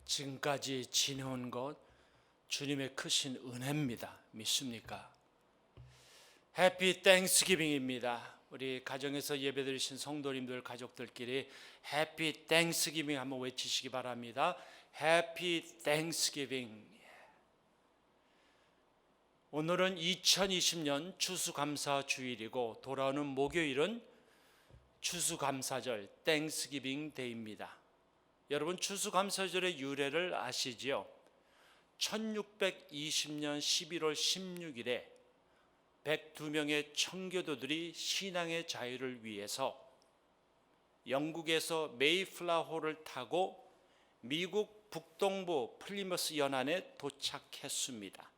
지금까지 지내온 것 주님의 크신 은혜입니다. 믿습니까? 해피 땡스기빙입니다. 우리 가정에서 예배드리신 성도님들 가족들끼리 해피 땡스기빙 한번 외치시기 바랍니다. 해피 땡스기빙. 오늘은 2020년 추수감사 주일이고 돌아오는 목요일은 추수감사절 땡스기빙 데이입니다. 여러분 추수감사절의 유래를 아시지요? 1620년 11월 16일에 102명의 청교도들이 신앙의 자유를 위해서 영국에서 메이플라워호를 타고 미국 북동부 플리머스 연안에 도착했습니다.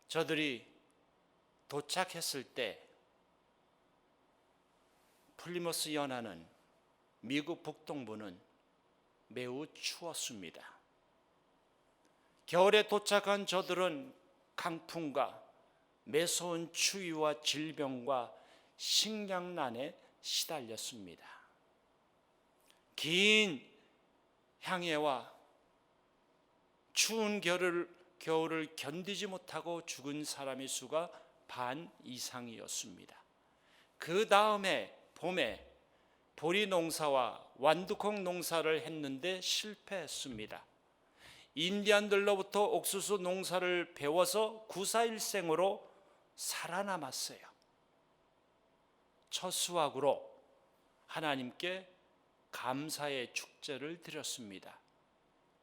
저들이 도착했을 때 플리머스 연안은 미국 북동부는 매우 추웠습니다. 겨울에 도착한 저들은 강풍과 매서운 추위와 질병과 식량난에 시달렸습니다. 긴 향해와 추운 겨울을 견디지 못하고 죽은 사람의 수가 반 이상이었습니다. 그 다음에 봄에 보리 농사와 완두콩 농사를 했는데 실패했습니다. 인디안들로부터 옥수수 농사를 배워서 구사일생으로 살아남았어요. 첫 수확으로 하나님께 감사의 축제를 드렸습니다.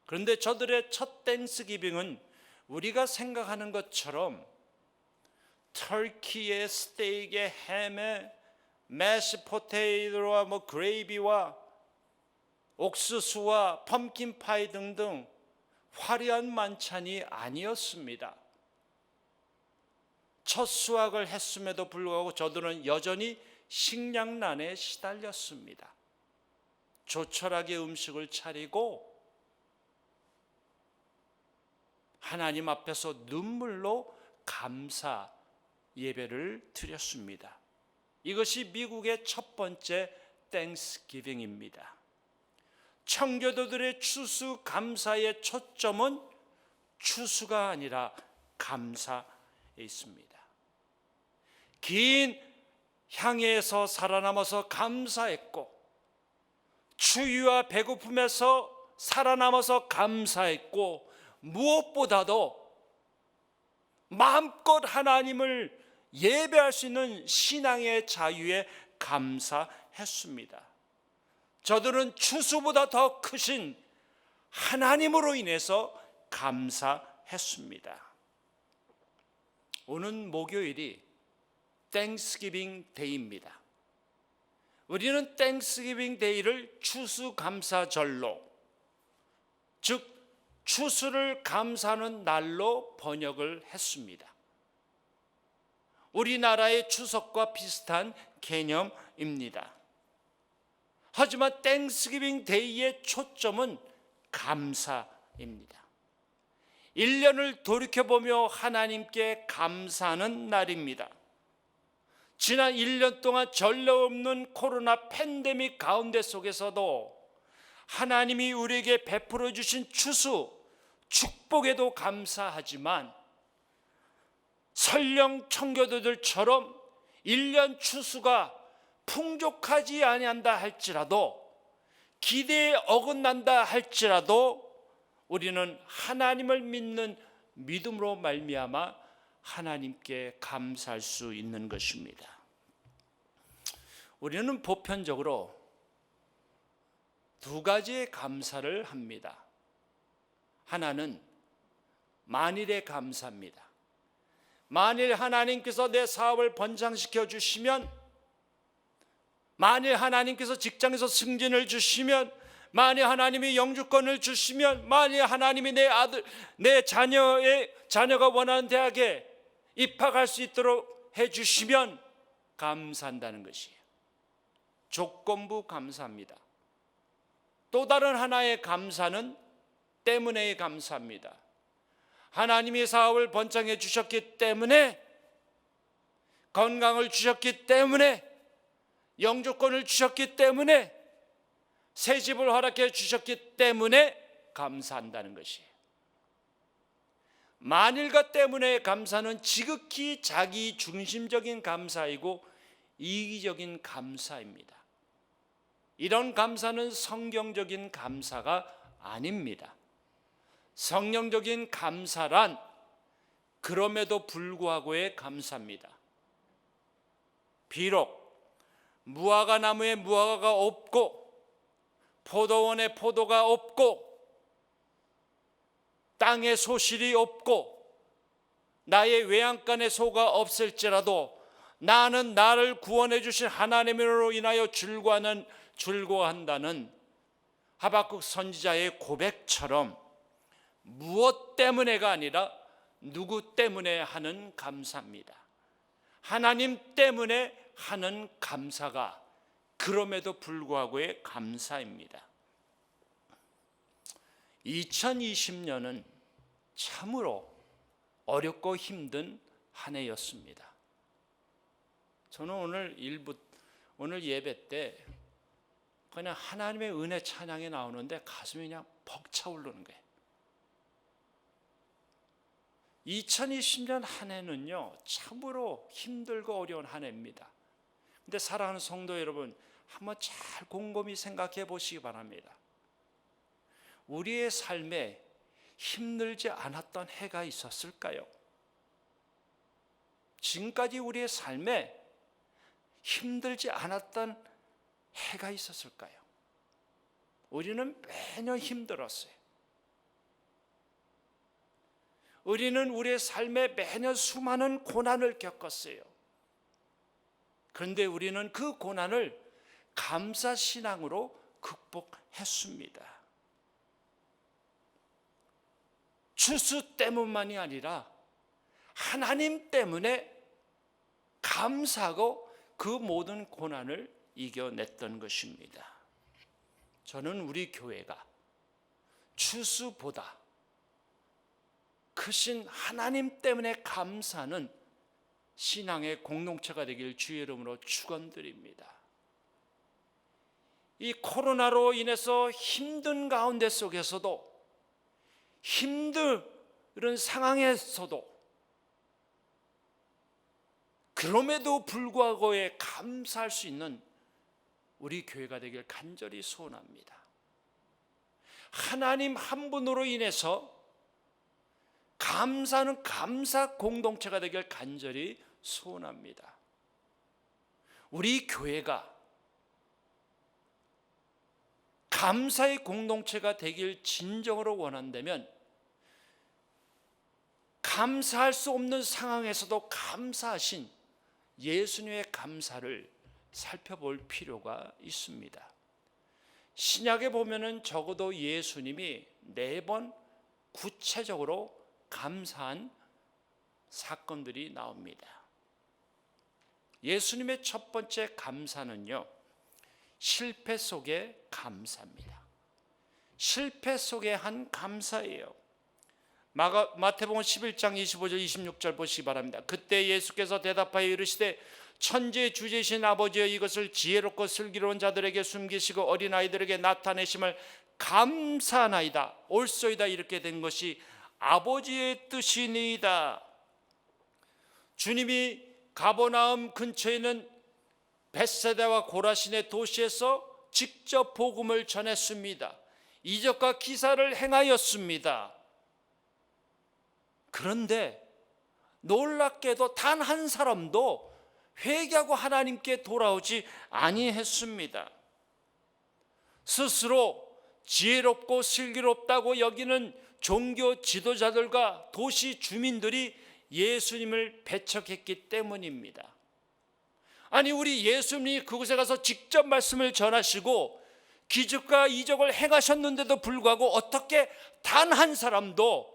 그런데 저들의 첫 땡스기빙은 우리가 생각하는 것처럼 터키의 스테이크에 햄에 매시 포테이토와 그레이비와 옥수수와 펌킨 파이 등등 화려한 만찬이 아니었습니다. 첫 수확을 했음에도 불구하고 저들은 여전히 식량난에 시달렸습니다. 조촐하게 음식을 차리고 하나님 앞에서 눈물로 감사 예배를 드렸습니다. 이것이 미국의 첫 번째 땡스기빙입니다. 청교도들의 추수 감사의 초점은 추수가 아니라 감사에 있습니다. 긴 향해에서 살아남아서 감사했고 추위와 배고픔에서 살아남아서 감사했고 무엇보다도 마음껏 하나님을 예배할 수 있는 신앙의 자유에 감사했습니다. 저들은 추수보다 더 크신 하나님으로 인해서 감사했습니다. 오는 목요일이 땡스기빙 데이입니다. 우리는 땡스기빙 데이를 추수감사절로, 즉 추수를 감사하는 날로 번역을 했습니다. 우리나라의 추석과 비슷한 개념입니다. 하지만 땡스기빙 데이의 초점은 감사입니다. 1년을 돌이켜보며 하나님께 감사하는 날입니다. 지난 1년 동안 전례 없는 코로나 팬데믹 가운데 속에서도 하나님이 우리에게 베풀어 주신 추수, 축복에도 감사하지만 설령 청교도들처럼 1년 추수가 풍족하지 아니한다 할지라도, 기대에 어긋난다 할지라도 우리는 하나님을 믿는 믿음으로 말미암아 하나님께 감사할 수 있는 것입니다. 우리는 보편적으로 두 가지의 감사를 합니다. 하나는 만일의 감사입니다. 만일 하나님께서 내 사업을 번창시켜 주시면, 만일 하나님께서 직장에서 승진을 주시면, 만일 하나님이 영주권을 주시면, 만일 하나님이 내 자녀가 원하는 대학에 입학할 수 있도록 해주시면 감사한다는 것이에요. 조건부 감사입니다. 또 다른 하나의 감사는 때문에의 감사입니다. 하나님이 사업을 번창해 주셨기 때문에, 건강을 주셨기 때문에, 영주권을 주셨기 때문에 새 집을 허락해 주셨기 때문에 감사한다는 것이에요. 만일과 때문에 감사는 지극히 자기 중심적인 감사이고 이기적인 감사입니다. 이런 감사는 성경적인 감사가 아닙니다. 성령적인 감사란 그럼에도 불구하고의 감사입니다. 비록 무화과 나무에 무화과가 없고 포도원에 포도가 없고 땅에 소실이 없고 나의 외양간에 소가 없을지라도 나는 나를 구원해 주신 하나님으로 인하여 즐거워한다는 하박국 선지자의 고백처럼 무엇 때문에가 아니라 누구 때문에 하는 감사입니다. 하나님 때문에 하는 감사가 그럼에도 불구하고의 감사입니다. 2020년은 참으로 어렵고 힘든 한 해였습니다. 저는 오늘 예배 때 그냥 하나님의 은혜 찬양이 나오는데 가슴이 그냥 벅차오르는 거예요. 2020년 한 해는요, 참으로 힘들고 어려운 한 해입니다. 근데 사랑하는 성도 여러분, 한번 잘 곰곰이 생각해 보시기 바랍니다. 우리의 삶에 힘들지 않았던 해가 있었을까요? 지금까지 우리의 삶에 힘들지 않았던 해가 있었을까요? 우리는 매년 힘들었어요. 우리는 우리의 삶에 매년 수많은 고난을 겪었어요. 그런데 우리는 그 고난을 감사신앙으로 극복했습니다. 추수 때문만이 아니라 하나님 때문에 감사하고 그 모든 고난을 이겨냈던 것입니다. 저는 우리 교회가 추수보다 크신 하나님 때문에 감사하는 신앙의 공동체가 되길 주의 이름으로 축원드립니다. 이 코로나로 인해서 힘든 가운데 속에서도 힘든 상황에서도 그럼에도 불구하고에 감사할 수 있는 우리 교회가 되길 간절히 소원합니다. 하나님 한 분으로 인해서 감사는 감사 공동체가 되길 간절히 소원합니다. 우리 교회가 감사의 공동체가 되길 진정으로 원한다면 감사할 수 없는 상황에서도 감사하신 예수님의 감사를 살펴볼 필요가 있습니다. 신약에 보면은 적어도 예수님이 4번 구체적으로 감사한 사건들이 나옵니다. 예수님의 첫 번째 감사는요, 실패 속의 감사입니다. 실패 속의 한 감사예요. 마태복음 11장 25절 26절 보시기 바랍니다. 그때 예수께서 대답하여 이르시되 천지의 주제이신 아버지여, 이것을 지혜롭고 슬기로운 자들에게 숨기시고 어린아이들에게 나타내심을 감사하나이다. 옳소이다. 이렇게 된 것이 아버지의 뜻이니이다. 주님이 가버나움 근처에 있는 벳세다와 고라신의 도시에서 직접 복음을 전했습니다. 이적과 기사를 행하였습니다. 그런데 놀랍게도 단 한 사람도 회개하고 하나님께 돌아오지 아니했습니다. 스스로 지혜롭고 슬기롭다고 여기는 종교 지도자들과 도시 주민들이 예수님을 배척했기 때문입니다. 아니, 우리 예수님이 그곳에 가서 직접 말씀을 전하시고 기적과 이적을 행하셨는데도 불구하고 어떻게 단 한 사람도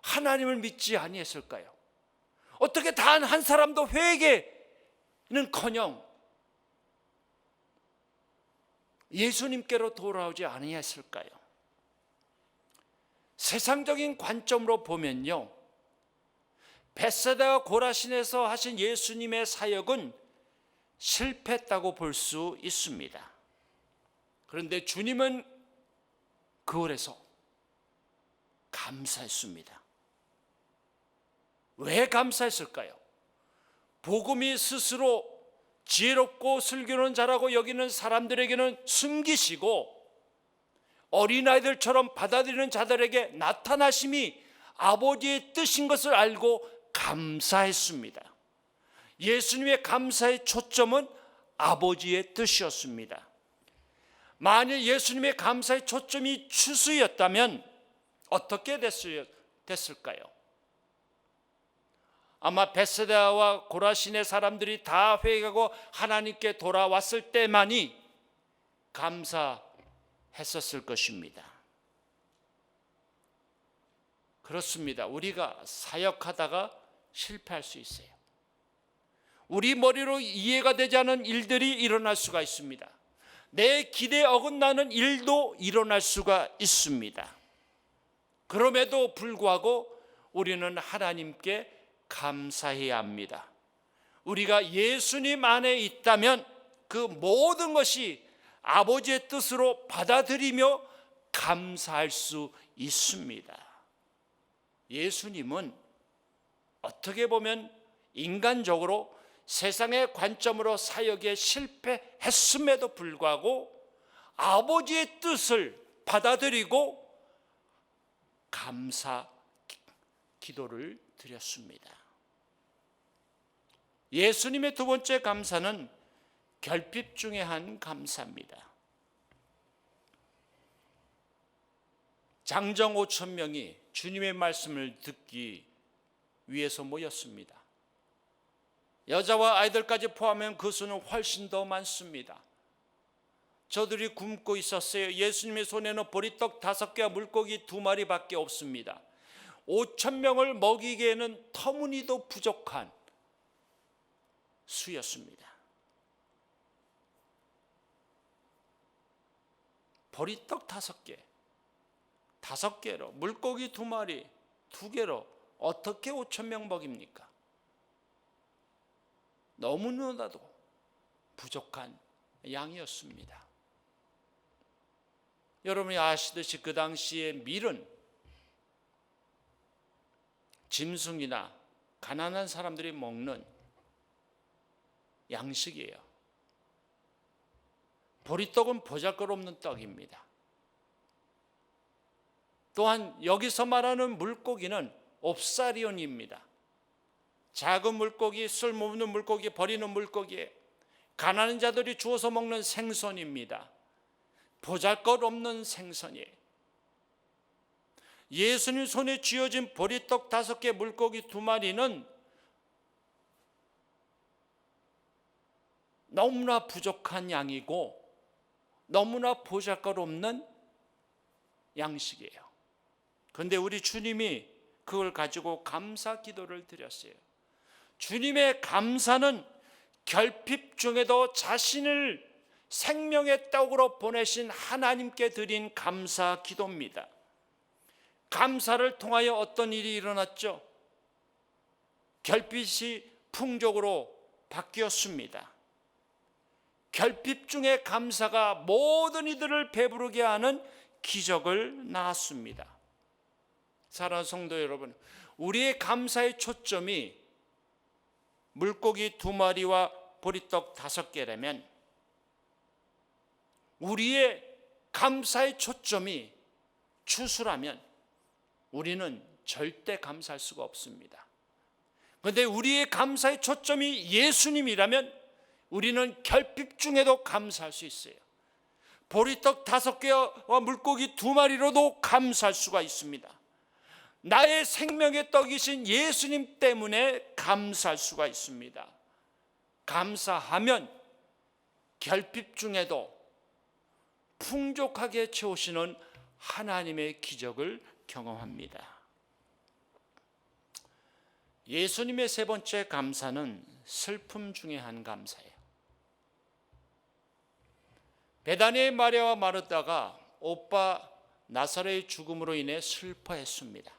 하나님을 믿지 아니했을까요? 어떻게 단 한 사람도 회개는커녕 예수님께로 돌아오지 아니했을까요? 세상적인 관점으로 보면요, 벳세다와 고라신에서 하신 예수님의 사역은 실패했다고 볼 수 있습니다. 그런데 주님은 그걸에서 감사했습니다. 왜 감사했을까요? 복음이 스스로 지혜롭고 슬기로운 자라고 여기는 사람들에게는 숨기시고 어린아이들처럼 받아들이는 자들에게 나타나심이 아버지의 뜻인 것을 알고 감사했습니다. 예수님의 감사의 초점은 아버지의 뜻이었습니다. 만일 예수님의 감사의 초점이 추수였다면 어떻게 됐을까요? 아마 베세다와 고라신의 사람들이 다 회개하고 하나님께 돌아왔을 때만이 감사했었을 것입니다. 그렇습니다. 우리가 사역하다가 실패할 수 있어요. 우리 머리로 이해가 되지 않은 일들이 일어날 수가 있습니다. 내 기대에 어긋나는 일도 일어날 수가 있습니다. 그럼에도 불구하고 우리는 하나님께 감사해야 합니다. 우리가 예수님 안에 있다면 그 모든 것이 아버지의 뜻으로 받아들이며 감사할 수 있습니다. 예수님은 어떻게 보면 인간적으로 세상의 관점으로 사역에 실패했음에도 불구하고 아버지의 뜻을 받아들이고 감사 기도를 드렸습니다. 예수님의 두 번째 감사는 결핍 중에 한 감사입니다. 장정 5천 명이 주님의 말씀을 듣기 위해서 모였습니다. 여자와 아이들까지 포함하면 그 수는 훨씬 더 많습니다. 저들이 굶고 있었어요. 예수님의 손에는 보리떡 5개와 물고기 2마리밖에 없습니다. 5천 명을 먹이기에는 터무니도 부족한 수였습니다. 보리떡 5개, 5개로 물고기 2마리, 2개로 어떻게 5천 명 먹입니까? 너무나도 부족한 양이었습니다. 여러분이 아시듯이 그 당시에 밀은 짐승이나 가난한 사람들이 먹는 양식이에요. 보리떡은 보잘것없는 떡입니다. 또한 여기서 말하는 물고기는 옵사리온입니다. 작은 물고기, 쓸모없는 물고기, 버리는 물고기에 가난한 자들이 주워서 먹는 생선입니다. 보잘것없는 생선이에요. 예수님 손에 쥐어진 보리떡 5개, 물고기 2마리는 너무나 부족한 양이고 너무나 보잘것없는 양식이에요. 그런데 우리 주님이 그걸 가지고 감사 기도를 드렸어요. 주님의 감사는 결핍 중에도 자신을 생명의 떡으로 보내신 하나님께 드린 감사 기도입니다. 감사를 통하여 어떤 일이 일어났죠? 결핍이 풍족으로 바뀌었습니다. 결핍 중에 감사가 모든 이들을 배부르게 하는 기적을 낳았습니다. 사랑하는 성도 여러분, 우리의 감사의 초점이 물고기 2마리와 보리떡 5개라면 우리의 감사의 초점이 추수라면 우리는 절대 감사할 수가 없습니다. 그런데 우리의 감사의 초점이 예수님이라면 우리는 결핍 중에도 감사할 수 있어요. 보리떡 5개와 물고기 2마리로도 감사할 수가 있습니다. 나의 생명의 떡이신 예수님 때문에 감사할 수가 있습니다. 감사하면 결핍 중에도 풍족하게 채우시는 하나님의 기적을 경험합니다. 예수님의 세 번째 감사는 슬픔 중에 한 감사예요. 베다니의 마리아와 마르다가 오빠 나사로의 죽음으로 인해 슬퍼했습니다.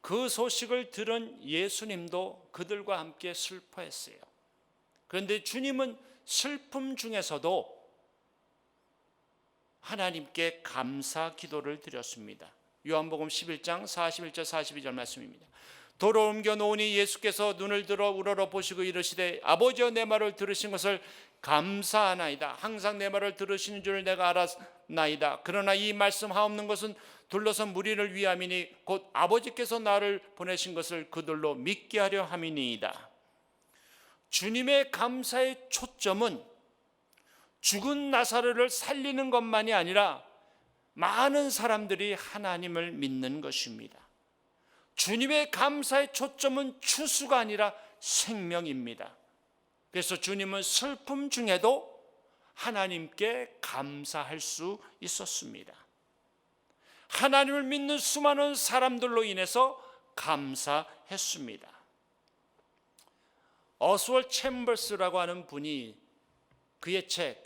그 소식을 들은 예수님도 그들과 함께 슬퍼했어요. 그런데 주님은 슬픔 중에서도 하나님께 감사 기도를 드렸습니다. 요한복음 11장 41절 42절 말씀입니다. 도로 옮겨 놓으니 예수께서 눈을 들어 우러러 보시고 이르시되 아버지여 내 말을 들으신 것을 감사하나이다. 항상 내 말을 들으시는 줄 내가 알았나이다. 그러나 이 말씀하옵는 것은 둘러선 무리를 위함이니 곧 아버지께서 나를 보내신 것을 그들로 믿게 하려 함이니이다. 주님의 감사의 초점은 죽은 나사로를 살리는 것만이 아니라 많은 사람들이 하나님을 믿는 것입니다. 주님의 감사의 초점은 추수가 아니라 생명입니다. 그래서 주님은 슬픔 중에도 하나님께 감사할 수 있었습니다. 하나님을 믿는 수많은 사람들로 인해서 감사했습니다. 어스월 챔버스라고 하는 분이 그의 책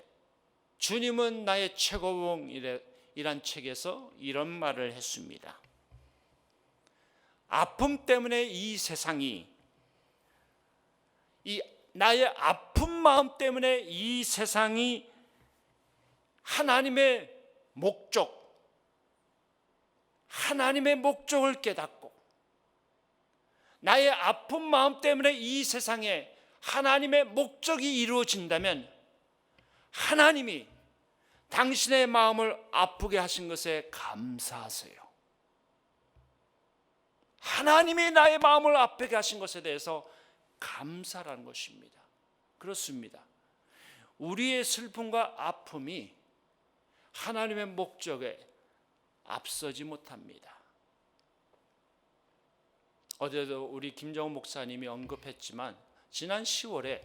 주님은 나의 최고봉이란 책에서 이런 말을 했습니다. 아픔 때문에 이 세상이, 나의 아픈 마음 때문에 이 세상이 하나님의 목적을 깨닫고, 나의 아픈 마음 때문에 이 세상에 하나님의 목적이 이루어진다면 하나님이 당신의 마음을 아프게 하신 것에 감사하세요. 하나님이 나의 마음을 아프게 하신 것에 대해서 감사라는 것입니다. 그렇습니다. 우리의 슬픔과 아픔이 하나님의 목적에 앞서지 못합니다. 어제도 우리 김정은 목사님이 언급했지만 지난 10월에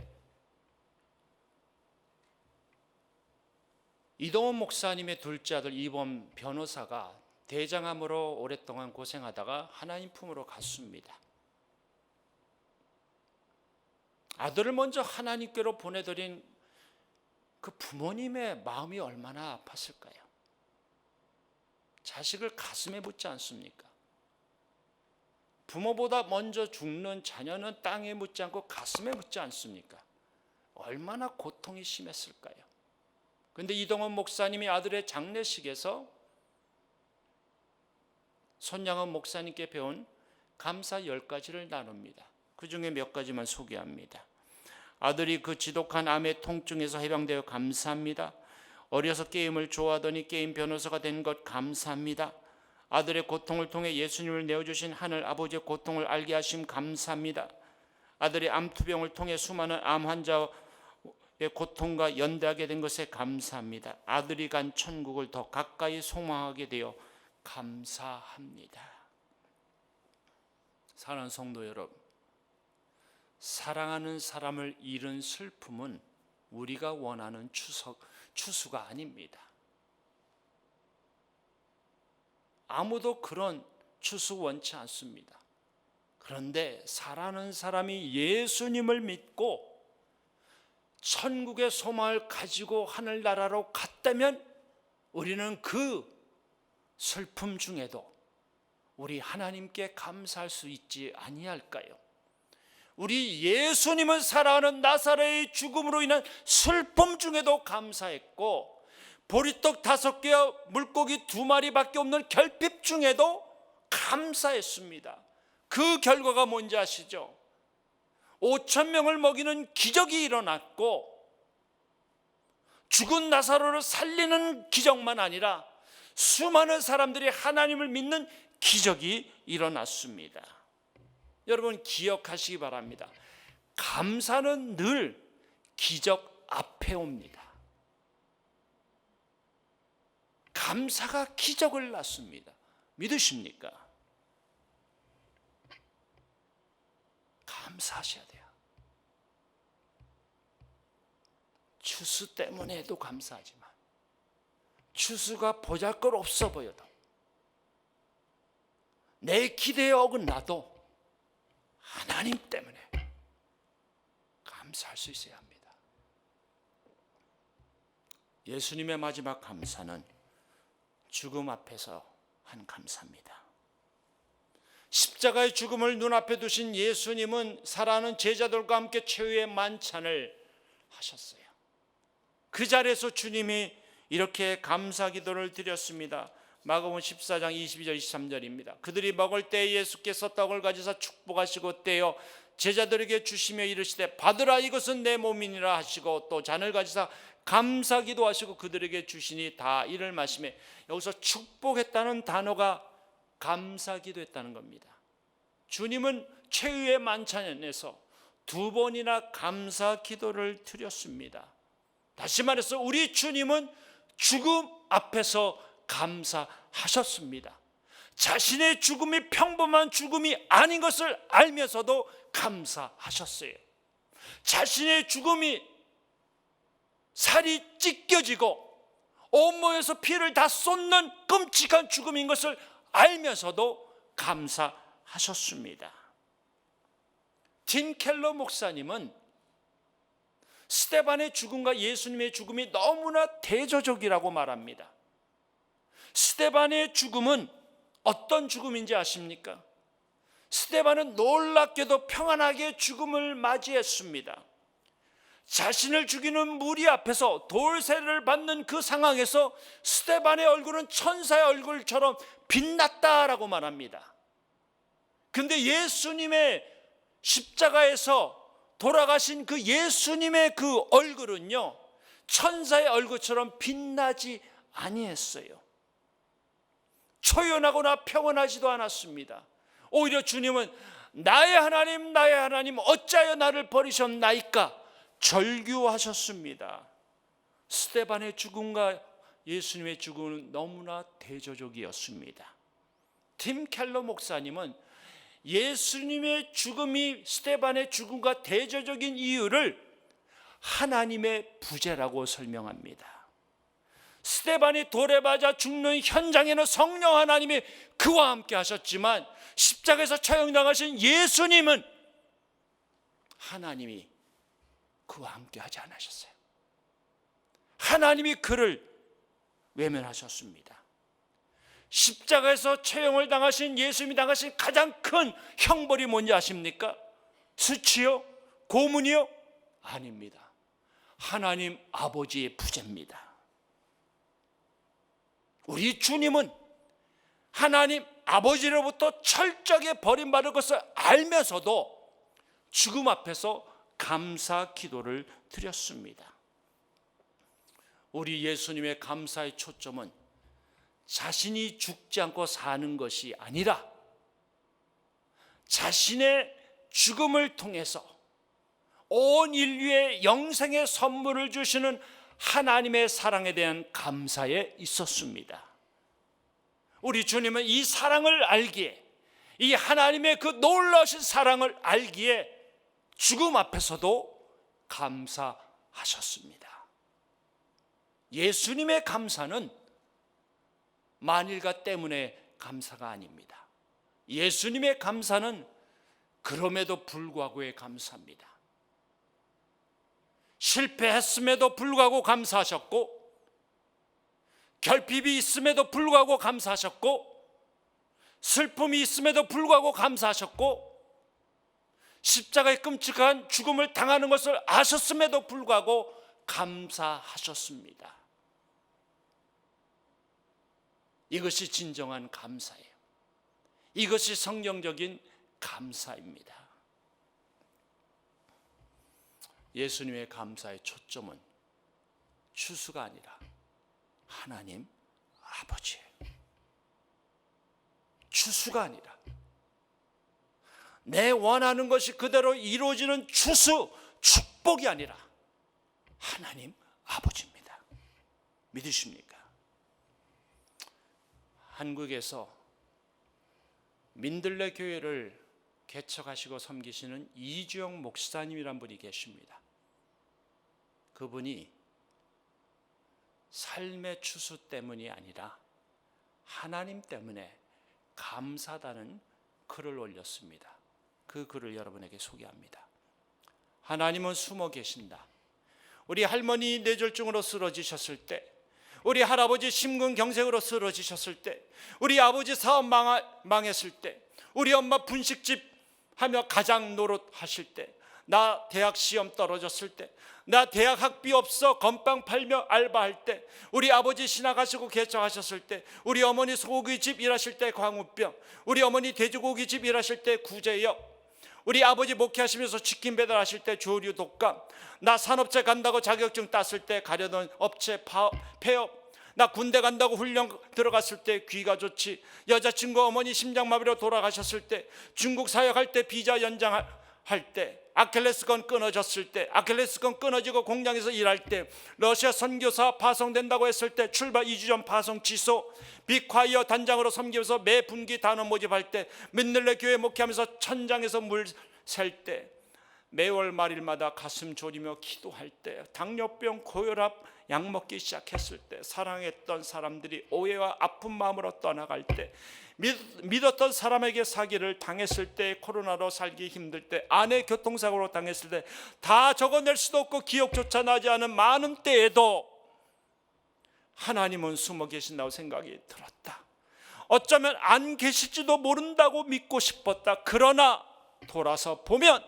이동원 목사님의 둘째 아들 이범 변호사가 대장암으로 오랫동안 고생하다가 하나님 품으로 갔습니다. 아들을 먼저 하나님께로 보내드린 그 부모님의 마음이 얼마나 아팠을까요? 자식을 가슴에 묻지 않습니까? 부모보다 먼저 죽는 자녀는 땅에 묻지 않고 가슴에 묻지 않습니까? 얼마나 고통이 심했을까요? 그런데 이동원 목사님이 아들의 장례식에서 손양원 목사님께 배운 감사 10가지를 나눕니다. 그 중에 몇 가지만 소개합니다. 아들이 그 지독한 암의 통증에서 해방되어 감사합니다. 어려서 게임을 좋아하더니 게임 변호사가 된 것 감사합니다. 아들의 고통을 통해 예수님을 내어주신 하늘 아버지의 고통을 알게 하심 감사합니다. 아들의 암투병을 통해 수많은 암 환자의 고통과 연대하게 된 것에 감사합니다. 아들이 간 천국을 더 가까이 소망하게 되어 감사합니다. 사랑하는 성도 여러분, 사랑하는 사람을 잃은 슬픔은 우리가 원하는 추수가 아닙니다. 아무도 그런 추수 원치 않습니다. 그런데 사랑하는 사람이 예수님을 믿고 천국의 소망을 가지고 하늘나라로 갔다면 우리는 그 슬픔 중에도 우리 하나님께 감사할 수 있지 아니할까요? 우리 예수님을 사랑하는 나사로의 죽음으로 인한 슬픔 중에도 감사했고, 보리떡 5개와 물고기 2마리밖에 없는 결핍 중에도 감사했습니다. 그 결과가 뭔지 아시죠? 5,000명을 먹이는 기적이 일어났고, 죽은 나사로를 살리는 기적만 아니라 수많은 사람들이 하나님을 믿는 기적이 일어났습니다. 여러분 기억하시기 바랍니다. 감사는 늘 기적 앞에 옵니다. 감사가 기적을 낳습니다. 믿으십니까? 감사하셔야 돼요. 추수 때문에도 감사하지만 추수가 보잘것없어 보여도 내 기대에 어긋나도 하나님 때문에 감사할 수 있어야 합니다. 예수님의 마지막 감사는 죽음 앞에서 한 감사입니다. 십자가의 죽음을 눈앞에 두신 예수님은 사랑하는 제자들과 함께 최후의 만찬을 하셨어요. 그 자리에서 주님이 이렇게 감사 기도를 드렸습니다. 마가복음 14장 22절 23절입니다. 그들이 먹을 때 예수께서 떡을 가지사 축복하시고 떼어 제자들에게 주시며 이르시되 받으라 이것은 내 몸이니라 하시고 또 잔을 가지사 감사 기도하시고 그들에게 주시니 다 이를 마시매. 여기서 축복했다는 단어가 감사 기도했다는 겁니다. 주님은 최후의 만찬에서 2번이나 감사 기도를 드렸습니다. 다시 말해서 우리 주님은 죽음 앞에서 감사하셨습니다. 자신의 죽음이 평범한 죽음이 아닌 것을 알면서도 감사하셨어요. 자신의 죽음이 살이 찢겨지고 온몸에서 피를 다 쏟는 끔찍한 죽음인 것을 알면서도 감사하셨습니다. 팀 켈러 목사님은 스데반의 죽음과 예수님의 죽음이 너무나 대조적이라고 말합니다. 스데반의 죽음은 어떤 죽음인지 아십니까? 스데반은 놀랍게도 평안하게 죽음을 맞이했습니다. 자신을 죽이는 무리 앞에서 돌세를 받는 그 상황에서 스데반의 얼굴은 천사의 얼굴처럼 빛났다라고 말합니다. 근데 예수님의 십자가에서 돌아가신 그 예수님의 그 얼굴은요, 천사의 얼굴처럼 빛나지 아니했어요. 초연하거나 평온하지도 않았습니다. 오히려 주님은 나의 하나님 나의 하나님 어찌하여 나를 버리셨나이까 절규하셨습니다. 스데반의 죽음과 예수님의 죽음은 너무나 대조적이었습니다. 팀 켈러 목사님은 예수님의 죽음이 스데반의 죽음과 대조적인 이유를 하나님의 부재라고 설명합니다. 스데반이 돌에 맞아 죽는 현장에는 성령 하나님이 그와 함께 하셨지만 십자가에서 처형당하신 예수님은 하나님이 그와 함께 하지 않으셨어요. 하나님이 그를 외면하셨습니다. 십자가에서 처형을 당하신 예수님이 당하신 가장 큰 형벌이 뭔지 아십니까? 수치요? 고문이요? 아닙니다. 하나님 아버지의 부재입니다. 우리 주님은 하나님 아버지로부터 철저하게 버림받을 것을 알면서도 죽음 앞에서 감사 기도를 드렸습니다. 우리 예수님의 감사의 초점은 자신이 죽지 않고 사는 것이 아니라 자신의 죽음을 통해서 온 인류의 영생의 선물을 주시는 하나님의 사랑에 대한 감사에 있었습니다. 우리 주님은 이 사랑을 알기에, 이 하나님의 그 놀라우신 사랑을 알기에 죽음 앞에서도 감사하셨습니다. 예수님의 감사는 만일과 때문에 감사가 아닙니다. 예수님의 감사는 그럼에도 불구하고의 감사입니다. 실패했음에도 불구하고 감사하셨고, 결핍이 있음에도 불구하고 감사하셨고, 슬픔이 있음에도 불구하고 감사하셨고, 십자가의 끔찍한 죽음을 당하는 것을 아셨음에도 불구하고 감사하셨습니다. 이것이 진정한 감사예요. 이것이 성경적인 감사입니다. 예수님의 감사의 초점은 추수가 아니라 하나님 아버지예요. 추수가 아니라 내 원하는 것이 그대로 이루어지는 추수, 축복이 아니라 하나님 아버지입니다. 믿으십니까? 한국에서 민들레 교회를 개척하시고 섬기시는 이주영 목사님이란 분이 계십니다. 그분이 삶의 추수 때문이 아니라 하나님 때문에 감사하다는 글을 올렸습니다. 그 글을 여러분에게 소개합니다. 하나님은 숨어 계신다. 우리 할머니 뇌졸중으로 쓰러지셨을 때, 우리 할아버지 심근경색으로 쓰러지셨을 때, 우리 아버지 사업 망했을 때, 우리 엄마 분식집 하며 가장 노릇하실 때, 나 대학 시험 떨어졌을 때, 나 대학 학비 없어 건빵 팔며 알바할 때, 우리 아버지 신학하시고 개척하셨을 때, 우리 어머니 소고기집 일하실 때 광우병, 우리 어머니 돼지고기집 일하실 때 구제역, 우리 아버지 목회하시면서 치킨 배달하실 때 조류 독감, 나 산업체 간다고 자격증 땄을 때 가려던 업체 폐업, 나 군대 간다고 훈련 들어갔을 때 귀가 좋지, 여자친구 어머니 심장마비로 돌아가셨을 때, 중국 사역할 때 비자 연장할 때, 아킬레스건 끊어졌을 때, 아킬레스건 끊어지고 공장에서 일할 때, 러시아 선교사 파송된다고 했을 때 출발 2주 전 파송 취소, 빅콰이어 단장으로 섬기면서 매 분기 단원 모집할 때, 민들레 교회 목회하면서 천장에서 물 셀 때, 매월 말일마다 가슴 졸이며 기도할 때, 당뇨병 고혈압 약 먹기 시작했을 때, 사랑했던 사람들이 오해와 아픈 마음으로 떠나갈 때, 믿었던 사람에게 사기를 당했을 때, 코로나로 살기 힘들 때, 아내 교통사고로 당했을 때, 다 적어낼 수도 없고 기억조차 나지 않은 많은 때에도 하나님은 숨어 계신다고 생각이 들었다. 어쩌면 안 계실지도 모른다고 믿고 싶었다. 그러나 돌아서 보면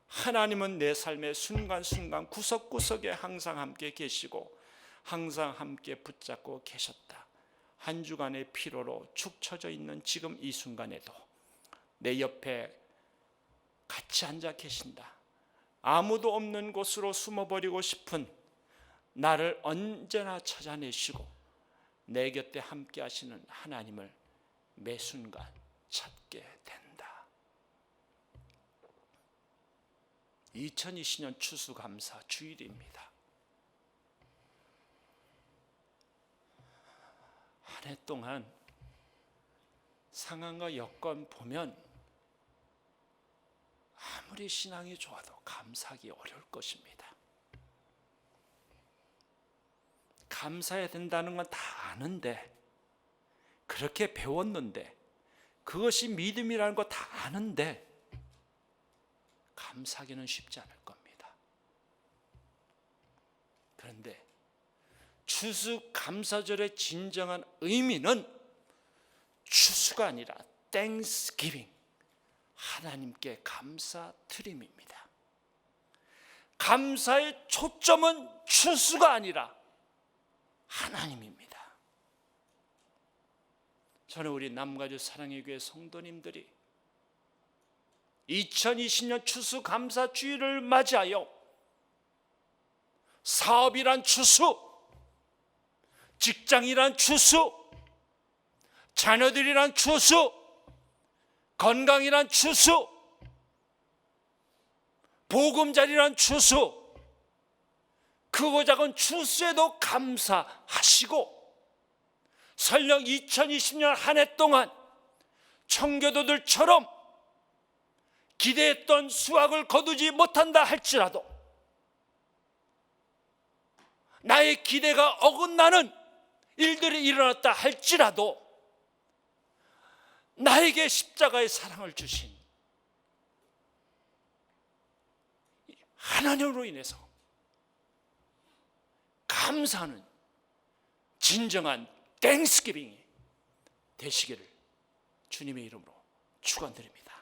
하나님은 내 삶의 순간순간 구석구석에 항상 함께 계시고 항상 함께 붙잡고 계셨다. 한 주간의 피로로 축 처져 있는 지금 이 순간에도 내 옆에 같이 앉아 계신다. 아무도 없는 곳으로 숨어버리고 싶은 나를 언제나 찾아내시고 내 곁에 함께 하시는 하나님을 매 순간 찾게 된다. 2020년 추수감사 주일입니다. 한 해 동안 상황과 여건 보면 아무리 신앙이 좋아도 감사하기 어려울 것입니다. 감사해야 된다는 건 다 아는데, 그렇게 배웠는데, 그것이 믿음이라는 거 다 아는데 감사하기는 쉽지 않을 겁니다. 그런데 추수감사절의 진정한 의미는 추수가 아니라 땡스기빙, 하나님께 감사드림입니다. 감사의 초점은 추수가 아니라 하나님입니다. 저는 우리 남가주 사랑의 교회 성도님들이 2020년 추수감사주일을 맞이하여 사업이란 추수, 직장이란 추수, 자녀들이란 추수, 건강이란 추수, 보금자리란 추수, 크고 작은 추수에도 감사하시고, 설령 2020년 한 해 동안 청교도들처럼 기대했던 수확을 거두지 못한다 할지라도, 나의 기대가 어긋나는 일들이 일어났다 할지라도 나에게 십자가의 사랑을 주신 하나님으로 인해서 감사하는 진정한 땡스기빙이 되시기를 주님의 이름으로 축원드립니다.